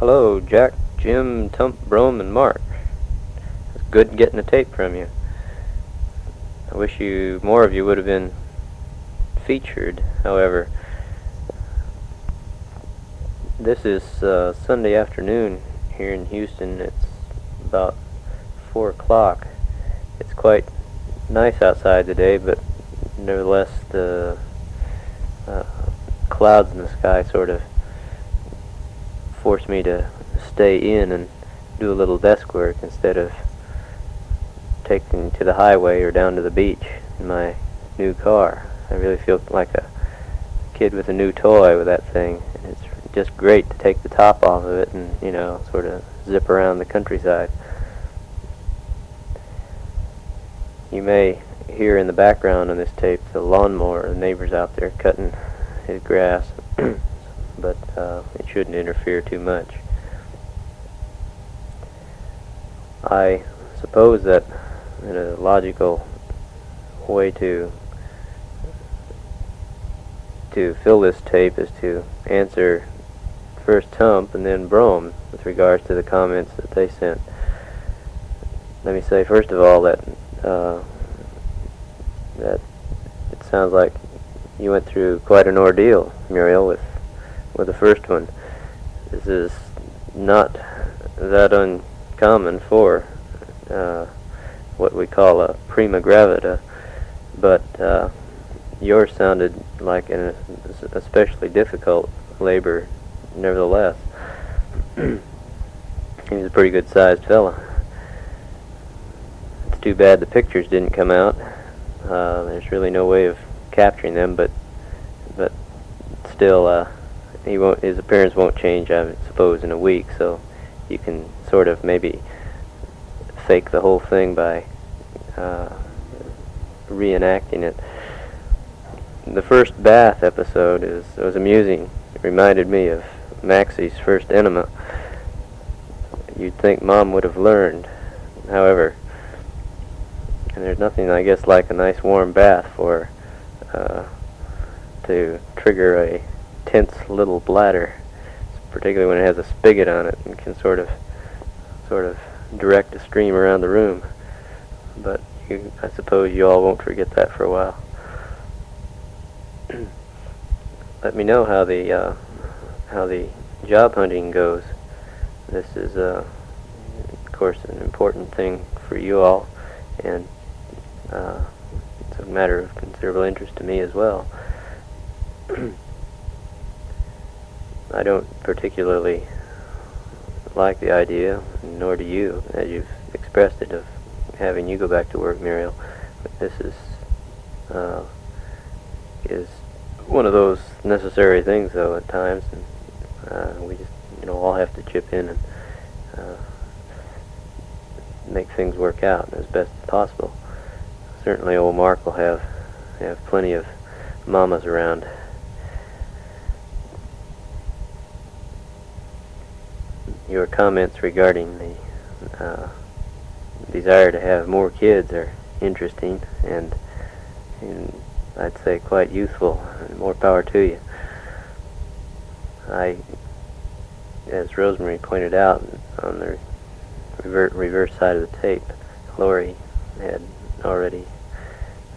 Hello, Jack, Jim, Tump, Brome, and Mark. It's good getting a tape from you. I wish more of you would have been featured. However, this is Sunday afternoon here in Houston. It's about 4 o'clock. It's quite nice outside today, but nevertheless the clouds in the sky sort of force me to stay in and do a little desk work instead of taking to the highway or down to the beach in my new car. I really feel like a kid with a new toy with that thing. It's just great to take the top off of it and, sort of zip around the countryside. You may hear in the background on this tape the lawnmower, the neighbor's out there cutting his grass, but it shouldn't interfere too much. I suppose that in a logical way to fill this tape is to answer first Tump and then Brome with regards to the comments that they sent. Let me say first of all that it sounds like you went through quite an ordeal, Muriel, with the first one. This is not that uncommon for what we call a prima gravida, but yours sounded like an especially difficult labor nevertheless. He was a pretty good sized fella. It's too bad the pictures didn't come out. There's really no way of capturing them, but still his appearance won't change, I suppose, in a week, so you can sort of maybe fake the whole thing by reenacting it. The first bath episode was amusing. It reminded me of Maxie's first enema. You'd think Mom would have learned. However, and there's nothing, I guess, like a nice warm bath to trigger a tense little bladder, particularly when it has a spigot on it and can sort of direct a stream around the room. But I suppose you all won't forget that for a while. Let me know how the job hunting goes. This is of course an important thing for you all, and it's a matter of considerable interest to me as well. I don't particularly like the idea, nor do you, as you've expressed it, of having you go back to work, Muriel. But this is one of those necessary things, though, at times, and we just, all have to chip in and make things work out as best as possible. Certainly, old Mark will have plenty of mamas around. Your comments regarding the desire to have more kids are interesting and I'd say quite youthful, and more power to you. As Rosemary pointed out on the reverse side of the tape, Lori had already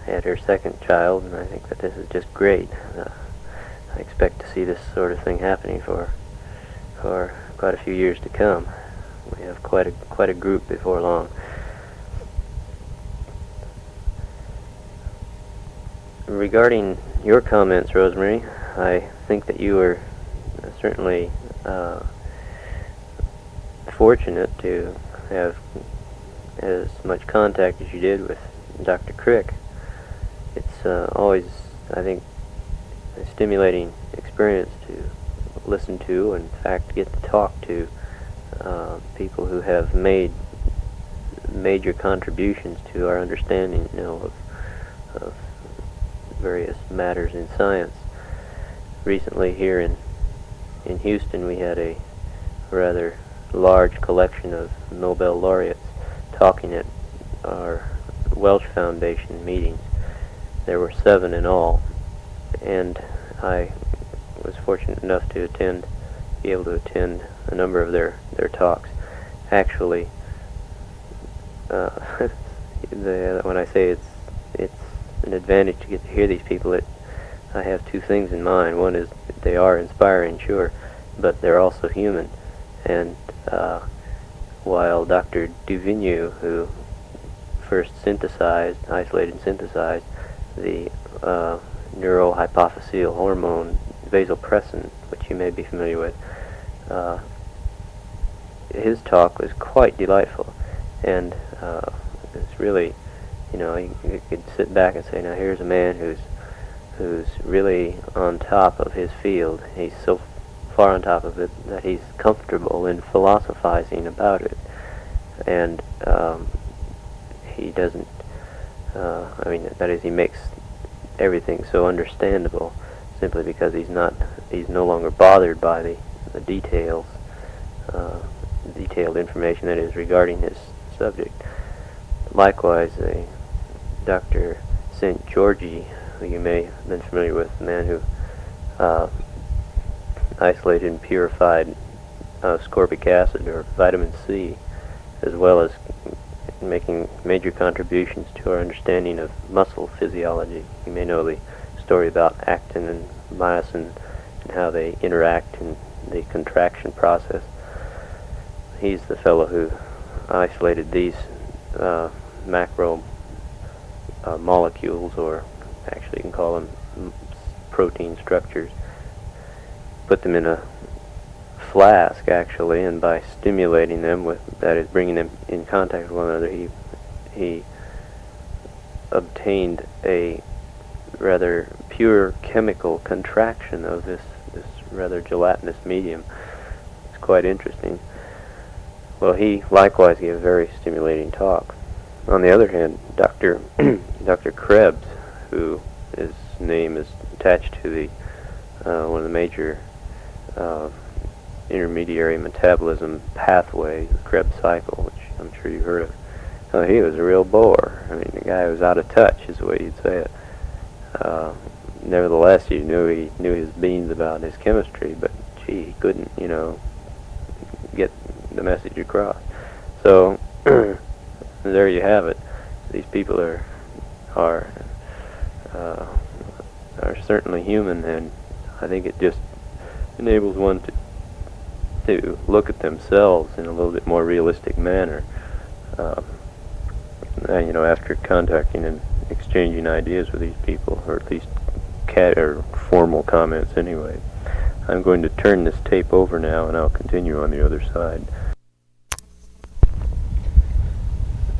had her second child, and I think that this is just great. I expect to see this sort of thing happening for quite a few years to come. We have quite a group before long. Regarding your comments, Rosemary, I think that you were certainly fortunate to have as much contact as you did with Dr. Crick. It's always, I think, a stimulating experience to listen to, and in fact get to talk to people who have made major contributions to our understanding, of various matters in science. Recently here in Houston we had a rather large collection of Nobel laureates talking at our Welsh Foundation meetings. There were 7 in all, and I was fortunate enough to be able to attend a number of their talks. Actually, when I say it's an advantage to get to hear these people, I have two things in mind. One is that they are inspiring, sure, but they're also human. And while Dr. Duvigneau, who first isolated and synthesized the neurohypophyseal hormone vasopressin, which you may be familiar with, his talk was quite delightful, and it's really, you could sit back and say, now here's a man who's really on top of his field. He's so far on top of it that he's comfortable in philosophizing about it, and he doesn't. That is, he makes everything so understandable simply because he's no longer bothered by the detailed information that is regarding his subject. Likewise, Dr. St. Georgi, who you may have been familiar with, the man who isolated and purified ascorbic acid or vitamin C, as well as making major contributions to our understanding of muscle physiology. You may know the story about actin and myosin and how they interact in the contraction process. He's the fellow who isolated these macro molecules, or actually you can call them protein structures, put them in a flask actually, and by stimulating them that is bringing them in contact with one another, he obtained a rather pure chemical contraction of this rather gelatinous medium. It's quite interesting. Well, he likewise gave a very stimulating talk. On the other hand, Dr. Krebs, who his name is attached to the one of the major intermediary metabolism pathway, the Krebs cycle, which I'm sure you've heard of. He was a real bore. The guy was out of touch, is the way you'd say it. Nevertheless, he knew his beans about his chemistry, but gee, he couldn't, get the message across. So there you have it. These people are certainly human, and I think it just enables one to look at themselves in a little bit more realistic manner. After contacting and exchanging ideas with these people, or at least formal comments anyway. I'm going to turn this tape over now, and I'll continue on the other side.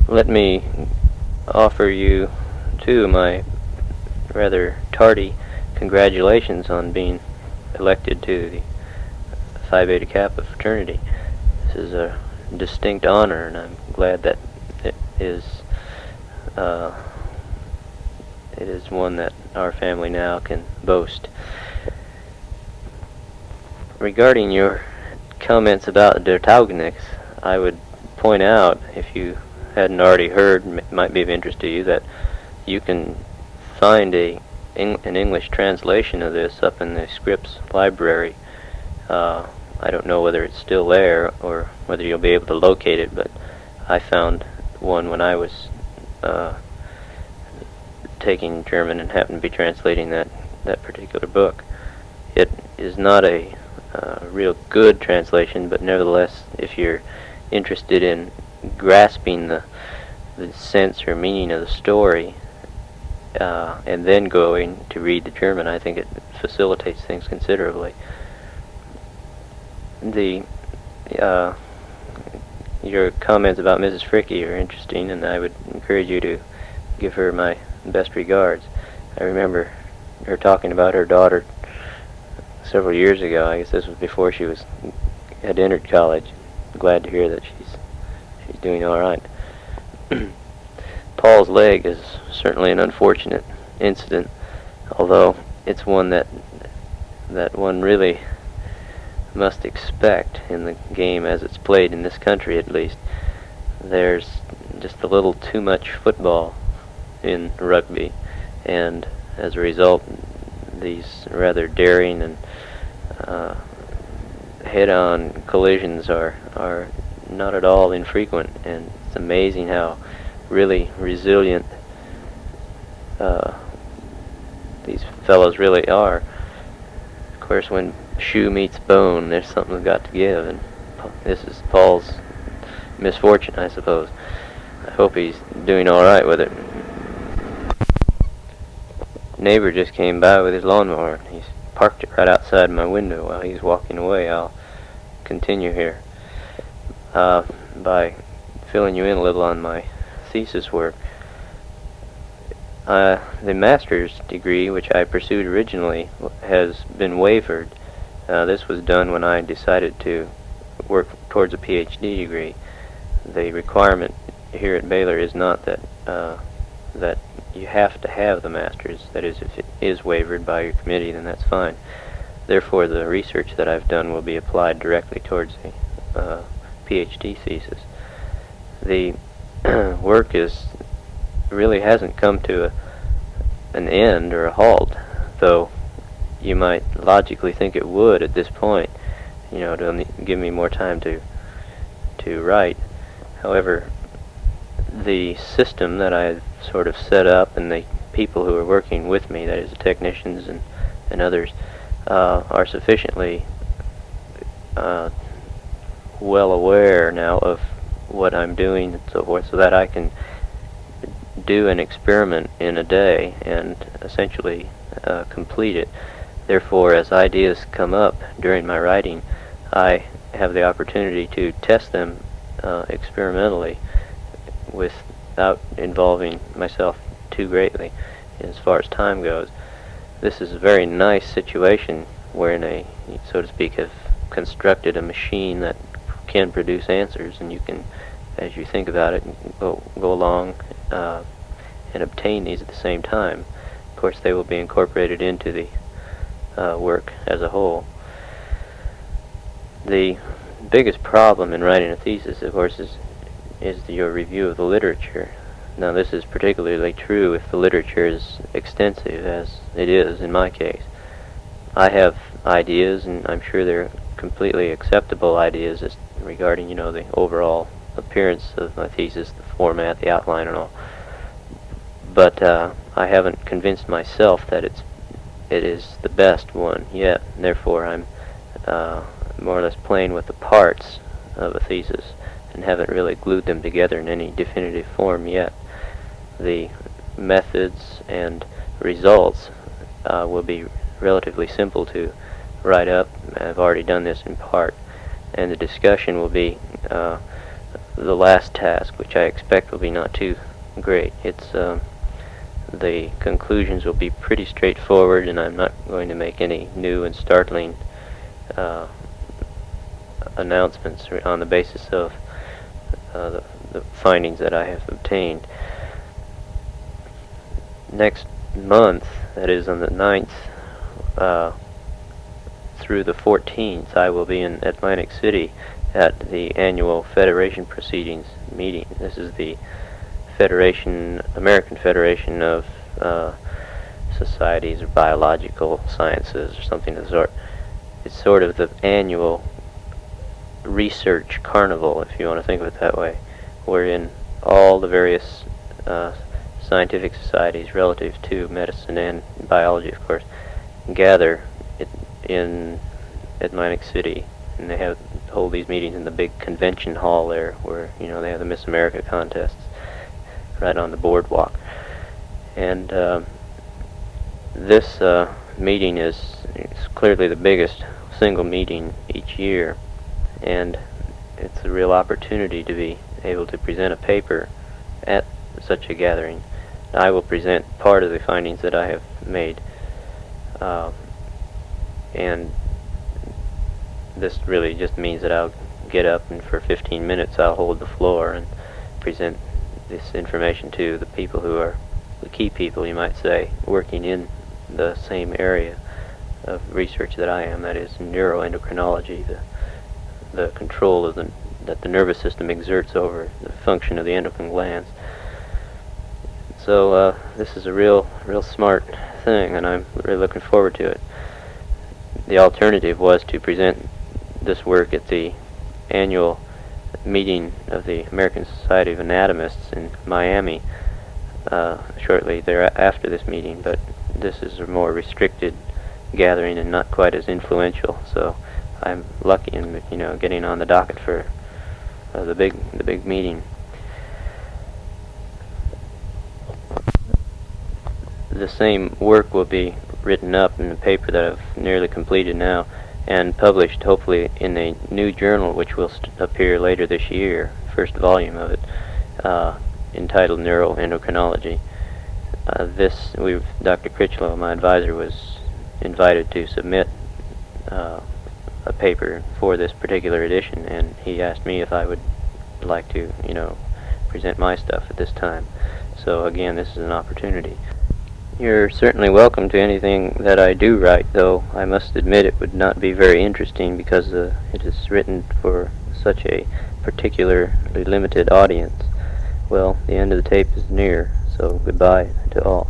Let me offer you, too, my rather tardy congratulations on being elected to the Phi Beta Kappa fraternity. This is a distinct honor, and I'm glad that it is one that our family now can boast. Regarding your comments about Der Taugenichts, I would point out, if you hadn't already heard, it might be of interest to you, that you can find an English translation of this up in the Scripps library. I don't know whether it's still there or whether you'll be able to locate it, but I found one when I was taking German and happened to be translating that particular book. It is not a real good translation, but nevertheless, if you're interested in grasping the sense or meaning of the story and then going to read the German, I think it facilitates things considerably. Your comments about Mrs. Fricke are interesting, and I would encourage you to give her my best regards. I remember her talking about her daughter several years ago. I guess this was before she had entered college. I'm glad to hear that she's doing all right. Paul's leg is certainly an unfortunate incident, although it's one that one really must expect in the game as it's played in this country, at least. There's just a little too much football in rugby, and as a result, these rather daring and head-on collisions are not at all infrequent, and it's amazing how really resilient these fellows really are. Of course, when shoe meets bone, there's something that's got to give, and this is Paul's misfortune, I suppose. I hope he's doing all right with it. Neighbor just came by with his lawnmower. He's parked it right outside my window while he's walking away. I'll continue here by filling you in a little on my thesis work. The master's degree, which I pursued originally, has been waived. This was done when I decided to work towards a PhD degree. The requirement here at Baylor is not that that you have to have the master's. That is, if it is waived by your committee, then that's fine. Therefore, the research that I've done will be applied directly towards a PhD thesis. The work really hasn't come to an end or a halt, though you might logically think it would at this point, to give me more time to write. However, the system that I've sort of set up and the people who are working with me, that is the technicians and others, are sufficiently well aware now of what I'm doing and so forth, so that I can do an experiment in a day and essentially complete it. Therefore, as ideas come up during my writing, I have the opportunity to test them experimentally without involving myself too greatly as far as time goes. This is a very nice situation wherein I, so to speak, have constructed a machine that can produce answers, and you can, as you think about it, go along and obtain these at the same time. Of course, they will be incorporated into the work as a whole. The biggest problem in writing a thesis, of course, is your review of the literature. Now, this is particularly true if the literature is extensive, as it is in my case. I have ideas, and I'm sure they're completely acceptable ideas regarding, the overall appearance of my thesis, the format, the outline, and all. But I haven't convinced myself that it is the best one yet. Therefore, I'm more or less playing with the parts of a thesis and haven't really glued them together in any definitive form yet. The methods and results will be relatively simple to write up. I've already done this in part, and the discussion will be the last task, which I expect will be not too great. It's the conclusions will be pretty straightforward, and I'm not going to make any new and startling announcements on the basis of the findings that I have obtained. Next month, that is on the 9th through the 14th, I will be in Atlantic City at the annual Federation Proceedings meeting. This is the American Federation of Societies of Biological Sciences, or something of the sort. It's sort of the annual research carnival, if you want to think of it that way, wherein all the various scientific societies relative to medicine and biology, of course, gather in Atlantic City, and they hold these meetings in the big convention hall there, where they have the Miss America contests right on the boardwalk. And this meeting is clearly the biggest single meeting each year, and it's a real opportunity to be able to present a paper at such a gathering. I will present part of the findings that I have made, and this really just means that I'll get up and for 15 minutes I'll hold the floor and present this information to the people who are the key people, you might say, working in the same area of research that I am, that is neuroendocrinology, the control of that the nervous system exerts over the function of the endocrine glands. So this is a real smart thing, and I'm really looking forward to it. The alternative was to present this work at the annual meeting of the American Society of Anatomists in Miami shortly thereafter this meeting, but this is a more restricted gathering and not quite as influential, so I'm lucky in getting on the docket for the big meeting. The same work will be written up in a paper that I've nearly completed now and published hopefully in a new journal which will appear later this year, first volume of it, entitled Neuroendocrinology. Dr. Critchlow, my advisor, was invited to submit a paper for this particular edition, and he asked me if I would like to, present my stuff at this time. So again, this is an opportunity. You're certainly welcome to anything that I do write, though I must admit it would not be very interesting because it is written for such a particularly limited audience. Well, the end of the tape is near, so goodbye to all.